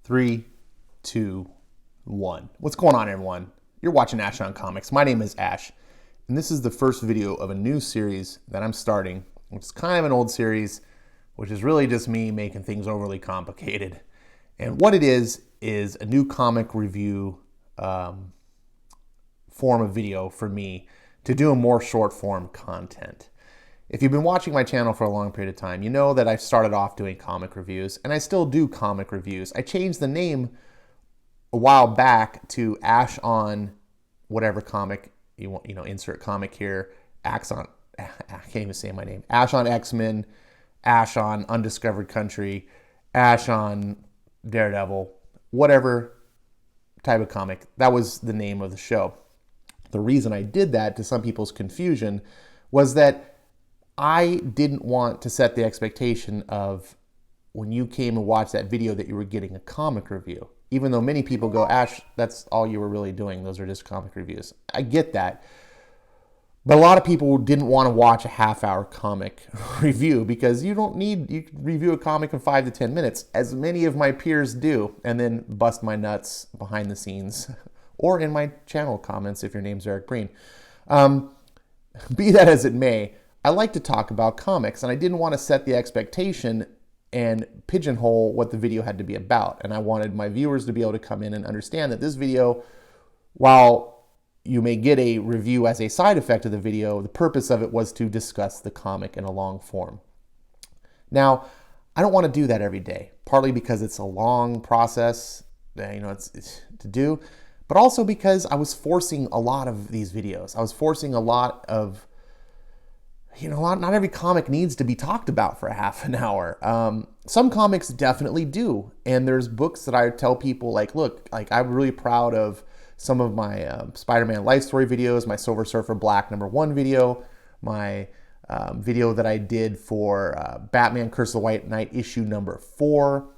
Three, two, one. What's going on, everyone? You're watching Ash on Comics. My name is Ash, and this is the first video of a new series that I'm starting, which is kind of an old series, which is really just me making things overly complicated. And what it is a new comic review form of video for me to do a more short form content. If you've been watching my channel for a long period of time, you know that I started off doing comic reviews, and I still do comic reviews. I changed the name a while back to Ash on whatever comic you want, insert comic here. Ash on, I can't even say my name. Ash on X-Men, Ash on Undiscovered Country, Ash on Daredevil, whatever type of comic. That was the name of the show. The reason I did that, to some people's confusion, was that I didn't want to set the expectation of when you came and watched that video that you were getting a comic review. Even though many people go, Ash, that's all you were really doing. Those are just comic reviews. I get that. But a lot of people didn't want to watch a half-hour comic review because you can review a comic in 5 to 10 minutes, as many of my peers do, and then bust my nuts behind the scenes or in my channel comments if your name's Eric Breen. Be that as it may, I like to talk about comics, and I didn't want to set the expectation and pigeonhole what the video had to be about. And I wanted my viewers to be able to come in and understand that this video, while you may get a review as a side effect of the video, the purpose of it was to discuss the comic in a long form. Now, I don't want to do that every day, partly because it's a long process, it's to do, but also because I was forcing a lot of these videos. I was forcing a lot of not every comic needs to be talked about for a half an hour. Some comics definitely do. And there's books that I tell people, look, I'm really proud of some of my Spider-Man Life Story videos, my Silver Surfer Black #1 video, my video that I did for Batman Curse of the White Knight issue #4.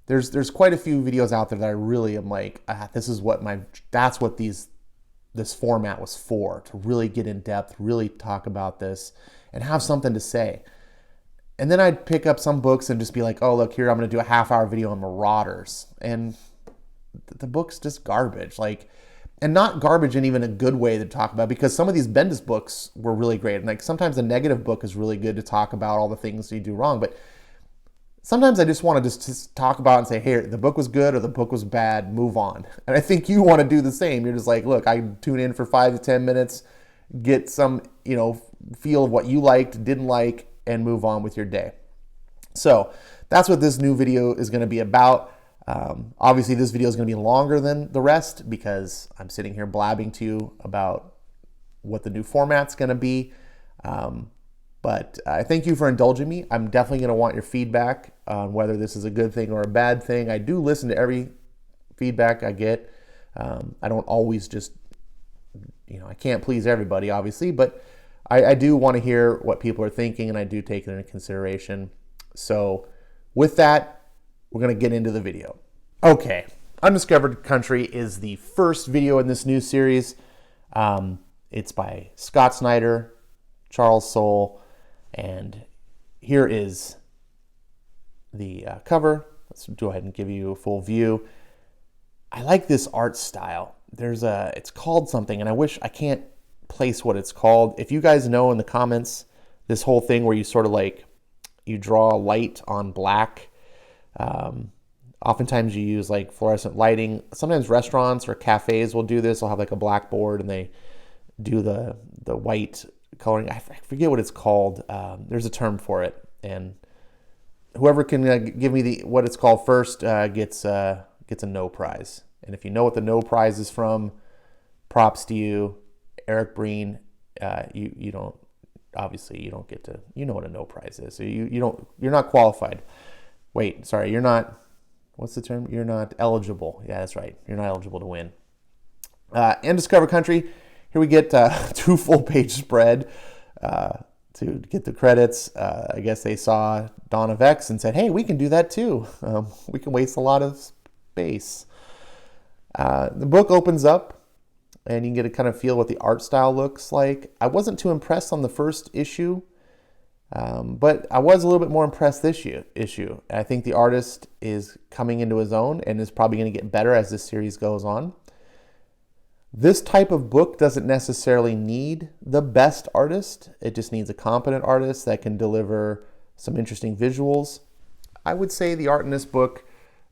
There's quite a few videos out there that I really am like, that's what this format was for, to really get in depth, really talk about this, and have something to say. And then I'd pick up some books and just be like, oh, look, here, I'm going to do a half-hour video on Marauders. And the book's just garbage. And not garbage in even a good way to talk about, because some of these Bendis books were really great. And sometimes a negative book is really good to talk about all the things you do wrong. But sometimes I just want to just talk about and say, hey, the book was good or the book was bad, move on. And I think you want to do the same. You're just like, look, I tune in for 5 to 10 minutes, get some, feel of what you liked, didn't like, and move on with your day. So that's what this new video is going to be about. Obviously, this video is going to be longer than the rest because I'm sitting here blabbing to you about what the new format's going to be. But I thank you for indulging me. I'm definitely going to want your feedback on whether this is a good thing or a bad thing. I do listen to every feedback I get. I don't always just, I can't please everybody, obviously, but I do want to hear what people are thinking, and I do take it into consideration. So with that, we're going to get into the video. Okay, Undiscovered Country is the first video in this new series. It's by Scott Snyder, Charles Soule, and here is the cover. Let's go ahead and give you a full view. I like this art style. It's called something, and I can't place what it's called. If you guys know in the comments, this whole thing where you sort of you draw light on black. Oftentimes you use fluorescent lighting. Sometimes restaurants or cafes will do this. They'll have a blackboard and they do the white coloring. I forget what it's called. There's a term for it, and whoever can give me what it's called first gets a no prize. And if you know what the no prize is from, props to you, Eric Breen. You don't get to, what a no prize is. So you're not qualified. Wait, sorry, you're not. What's the term? You're not eligible. Yeah, that's right. You're not eligible to win. Undiscovered Country. Here we get 2 full-page spread to get the credits. I guess they saw Dawn of X and said, hey, we can do that too. We can waste a lot of space. The book opens up, and you can get a kind of feel what the art style looks like. I wasn't too impressed on the first issue. But I was a little bit more impressed this issue. I think the artist is coming into his own and is probably going to get better as this series goes on. This type of book doesn't necessarily need the best artist. It just needs a competent artist that can deliver some interesting visuals. I would say the art in this book,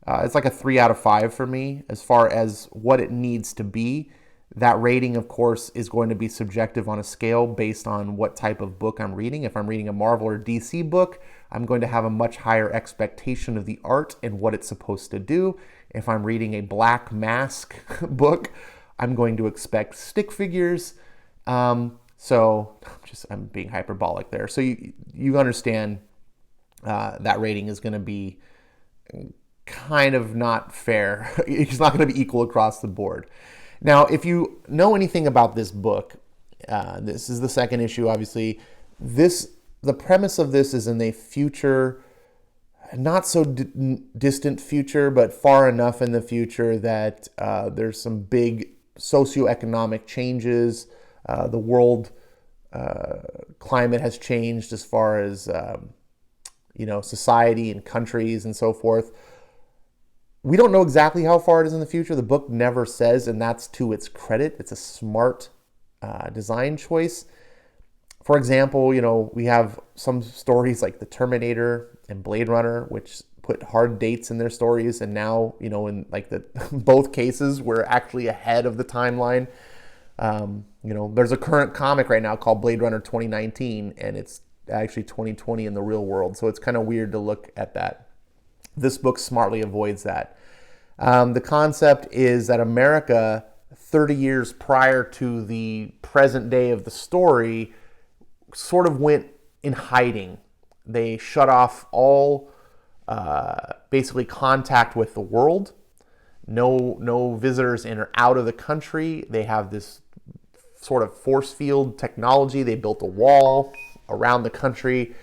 it's like a 3 out of 5 for me as far as what it needs to be. That rating, of course, is going to be subjective on a scale based on what type of book I'm reading. If I'm reading a Marvel or DC book, I'm going to have a much higher expectation of the art and what it's supposed to do. If I'm reading a Black Mask book, I'm going to expect stick figures. So I'm being hyperbolic there. So you understand that rating is going to be kind of not fair. It's not going to be equal across the board. Now, if you know anything about this book, this is the second issue, obviously. The premise of this is in a future, not so distant future, but far enough in the future that there's some big socioeconomic changes. The world climate has changed as far as society and countries and so forth. We don't know exactly how far it is in the future. The book never says, and that's to its credit. It's a smart design choice. For example, we have some stories like The Terminator and Blade Runner, which put hard dates in their stories, and now, in like both cases, we're actually ahead of the timeline. There's a current comic right now called Blade Runner 2019, and it's actually 2020 in the real world. So it's kind of weird to look at that. This book smartly avoids that. The concept is that America, 30 years prior to the present day of the story, sort of went in hiding. They shut off all basically contact with the world. No visitors in or out of the country. They have this sort of force field technology. They built a wall around the country,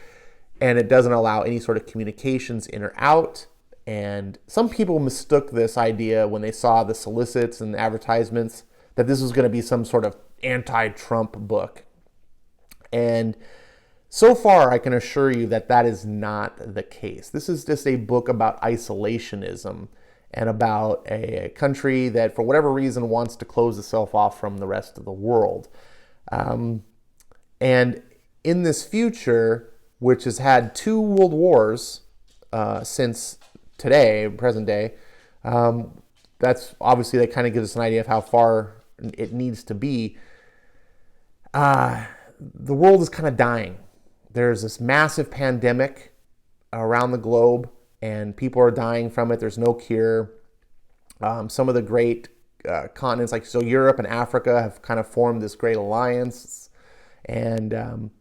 and it doesn't allow any sort of communications in or out. And some people mistook this idea when they saw the solicits and the advertisements that this was going to be some sort of anti-Trump book. And so far, I can assure you that that is not the case. This is just a book about isolationism and about a country that, for whatever reason, wants to close itself off from the rest of the world. And in this future, which has had 2 world wars since today, present day, that's obviously, that kind of gives us an idea of how far it needs to be. The world is kind of dying. There's this massive pandemic around the globe, and people are dying from it. There's no cure. Some of the great continents, like Europe and Africa, have kind of formed this great alliance. And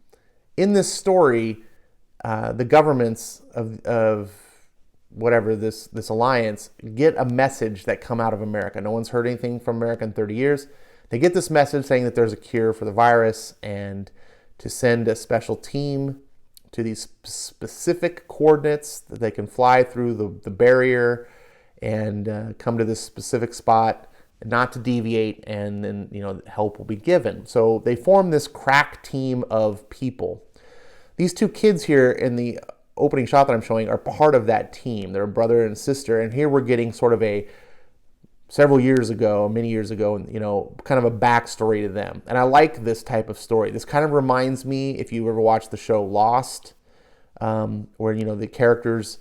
in this story, the governments of whatever this alliance get a message that come out of America. No one's heard anything from America in 30 years. They get this message saying that there's a cure for the virus, and to send a special team to these specific coordinates that they can fly through the barrier and come to this specific spot, not to deviate, and then help will be given. So they form this crack team of people. These 2 kids here in the opening shot that I'm showing are part of that team. They're a brother and sister, and here we're getting sort of many years ago, kind of a backstory to them. And I like this type of story. This kind of reminds me, if you ever watched the show Lost, where, the characters,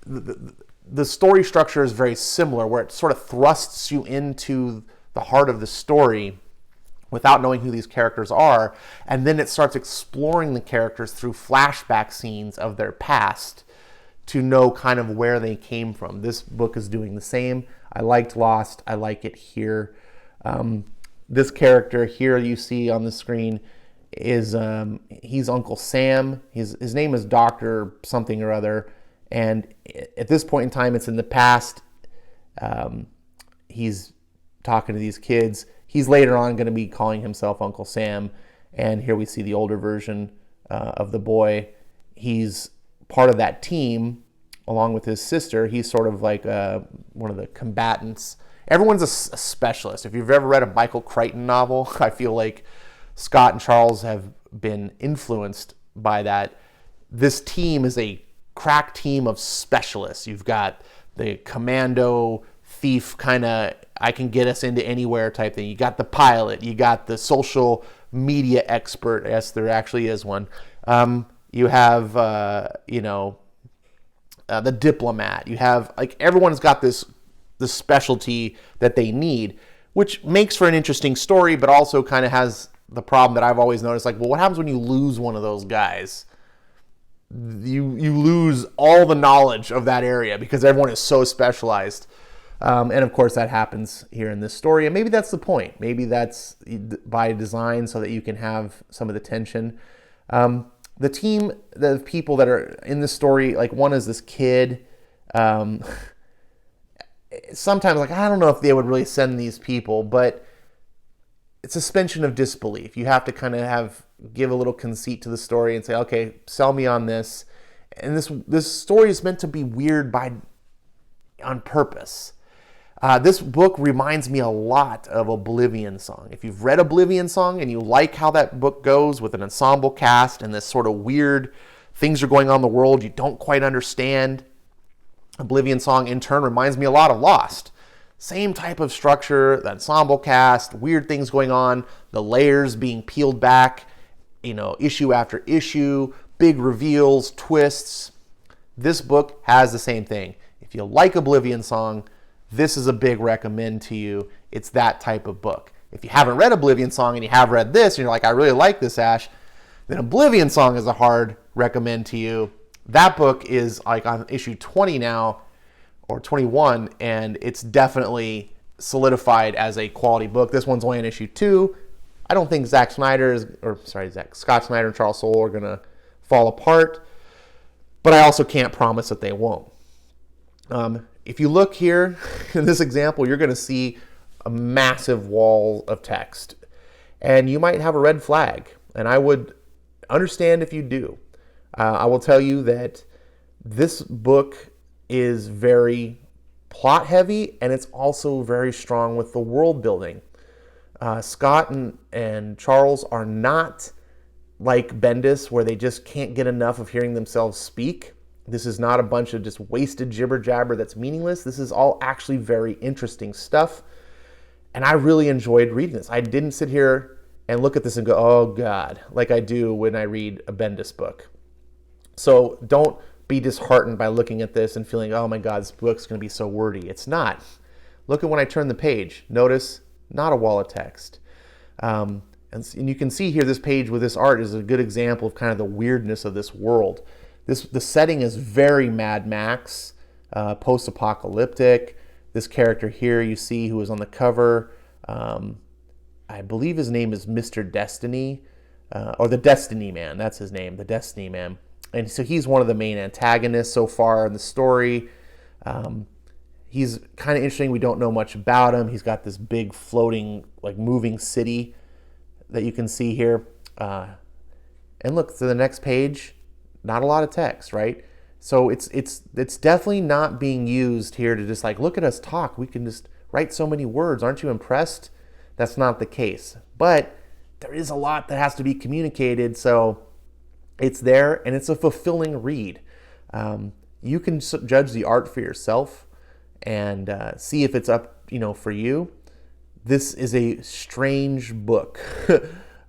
the story structure is very similar, where it sort of thrusts you into the heart of the story without knowing who these characters are. And then it starts exploring the characters through flashback scenes of their past to know kind of where they came from. This book is doing the same. I liked Lost. I like it here. This character here you see on the screen is he's Uncle Sam. His name is Dr. something or other. And at this point in time, it's in the past. He's talking to these kids. He's later on going to be calling himself Uncle Sam. And here we see the older version of the boy. He's part of that team along with his sister. He's sort of like one of the combatants. Everyone's a specialist. If you've ever read a Michael Crichton novel, I feel like Scott and Charles have been influenced by that. this team is a crack team of specialists. You've got the commando thief kind of, I can get us into anywhere type thing. You got the pilot. You got the social media expert. Yes, there actually is one. You have, the diplomat. You have, like, everyone's got this specialty that they need, which makes for an interesting story, but also kind of has the problem that I've always noticed, like, well, what happens when you lose one of those guys? You lose all the knowledge of that area because everyone is so specialized. And of course that happens here in this story. And maybe that's the point. Maybe that's by design so that you can have some of the tension. The team, the people that are in this story, like, one is this kid. Sometimes, like, I don't know if they would really send these people, but it's suspension of disbelief. You have to kind of give a little conceit to the story and say, okay, sell me on this. And this story is meant to be weird on purpose. This book reminds me a lot of Oblivion Song. If you've read Oblivion Song and you like how that book goes with an ensemble cast and this sort of weird things are going on in the world you don't quite understand, Oblivion Song in turn reminds me a lot of Lost. Same type of structure, the ensemble cast, weird things going on, the layers being peeled back, issue after issue, big reveals, twists. This book has the same thing. If you like Oblivion Song, this is a big recommend to you. It's that type of book. If you haven't read Oblivion Song and you have read this, and you're like, I really like this, Ash, then Oblivion Song is a hard recommend to you. That book is like on issue 20 now, or 21, and it's definitely solidified as a quality book. This one's only in issue 2. I don't think Scott Snyder and Charles Soule are going to fall apart, but I also can't promise that they won't. If you look here in this example, you're going to see a massive wall of text, and you might have a red flag, and I would understand if you do. I will tell you that this book is very plot heavy, and it's also very strong with the world building. Scott and Charles are not like Bendis, where they just can't get enough of hearing themselves speak. This is not a bunch of just wasted jibber jabber that's meaningless. This is all actually very interesting stuff. And I really enjoyed reading this. I didn't sit here and look at this and go, oh God, like I do when I read a Bendis book. So don't be disheartened by looking at this and feeling, oh my God, this book's going to be so wordy. It's not. Look at when I turn the page. Notice, not a wall of text. And you can see here, this page with this art is a good example of kind of the weirdness of this world. The setting is very Mad Max, post-apocalyptic. This character here you see who is on the cover, I believe his name is Mr. Destiny, or the Destiny Man. That's his name, the Destiny Man. And so he's one of the main antagonists so far in the story. He's kind of interesting. We don't know much about him. He's got this big floating, like, moving city that you can see here. And look, to the next page, not a lot of text, right? So it's definitely not being used here to just like, look at us talk. We can just write so many words. Aren't you impressed? That's not the case. But there is a lot that has to be communicated. So it's there, and it's a fulfilling read. You can judge the art for yourself and see if it's up, for you. This is a strange book,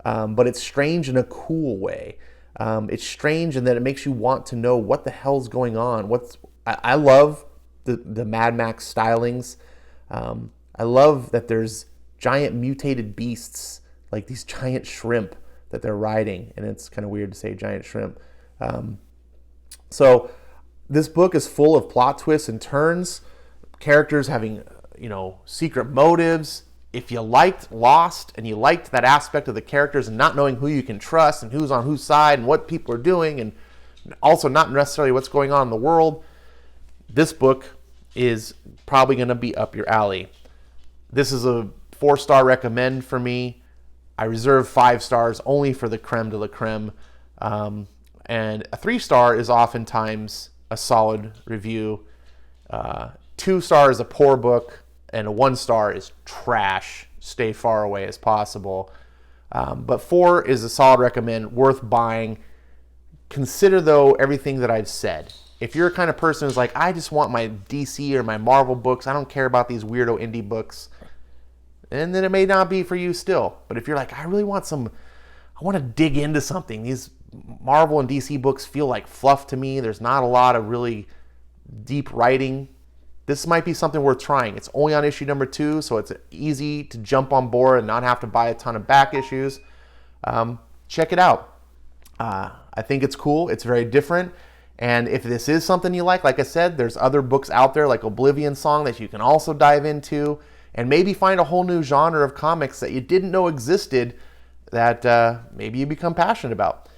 but it's strange in a cool way. It's strange in that it makes you want to know what the hell's going on. I love the Mad Max stylings. I love that there's giant mutated beasts, like these giant shrimp that they're riding, and it's kind of weird to say giant shrimp. So this book is full of plot twists and turns, characters having, secret motives. If you liked Lost and you liked that aspect of the characters and not knowing who you can trust and who's on whose side and what people are doing, and also not necessarily what's going on in the world, this book is probably going to be up your alley. This is a 4-star recommend for me. I reserve 5 stars only for the creme de la creme. And a 3-star is oftentimes a solid review. 2 stars is a poor book. And a 1-star is trash. Stay far away as possible. But 4 is a solid recommend, worth buying. consider, though, everything that I've said. If you're a kind of person who's like, I just want my DC or my Marvel books, I don't care about these weirdo indie books, and then it may not be for you still. But if you're like, I really want I want to dig into something. These Marvel and DC books feel like fluff to me. There's not a lot of really deep writing. This might be something worth trying. It's only on issue number 2, so it's easy to jump on board and not have to buy a ton of back issues. Check it out. I think it's cool. It's very different. And if this is something you like I said, there's other books out there like Oblivion Song that you can also dive into and maybe find a whole new genre of comics that you didn't know existed that maybe you become passionate about.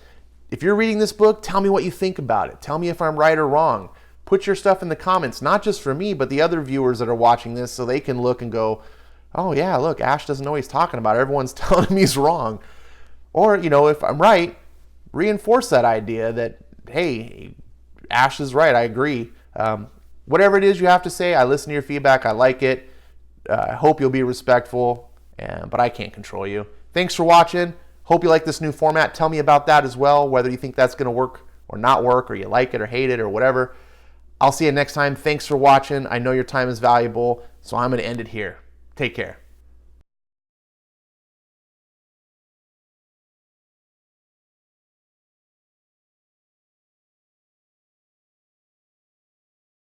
If you're reading this book, tell me what you think about it. Tell me if I'm right or wrong. Put your stuff in the comments, not just for me, but the other viewers that are watching this, so they can look and go, oh yeah, look, Ash doesn't know what he's talking about. Everyone's telling him he's wrong. Or, if I'm right, reinforce that idea that, hey, Ash is right, I agree. Whatever it is you have to say, I listen to your feedback, I like it. I hope you'll be respectful, but I can't control you. Thanks for watching. Hope you like this new format. Tell me about that as well, whether you think that's going to work or not work, or you like it or hate it or whatever. I'll see you next time. Thanks for watching. I know your time is valuable, so I'm going to end it here. Take care.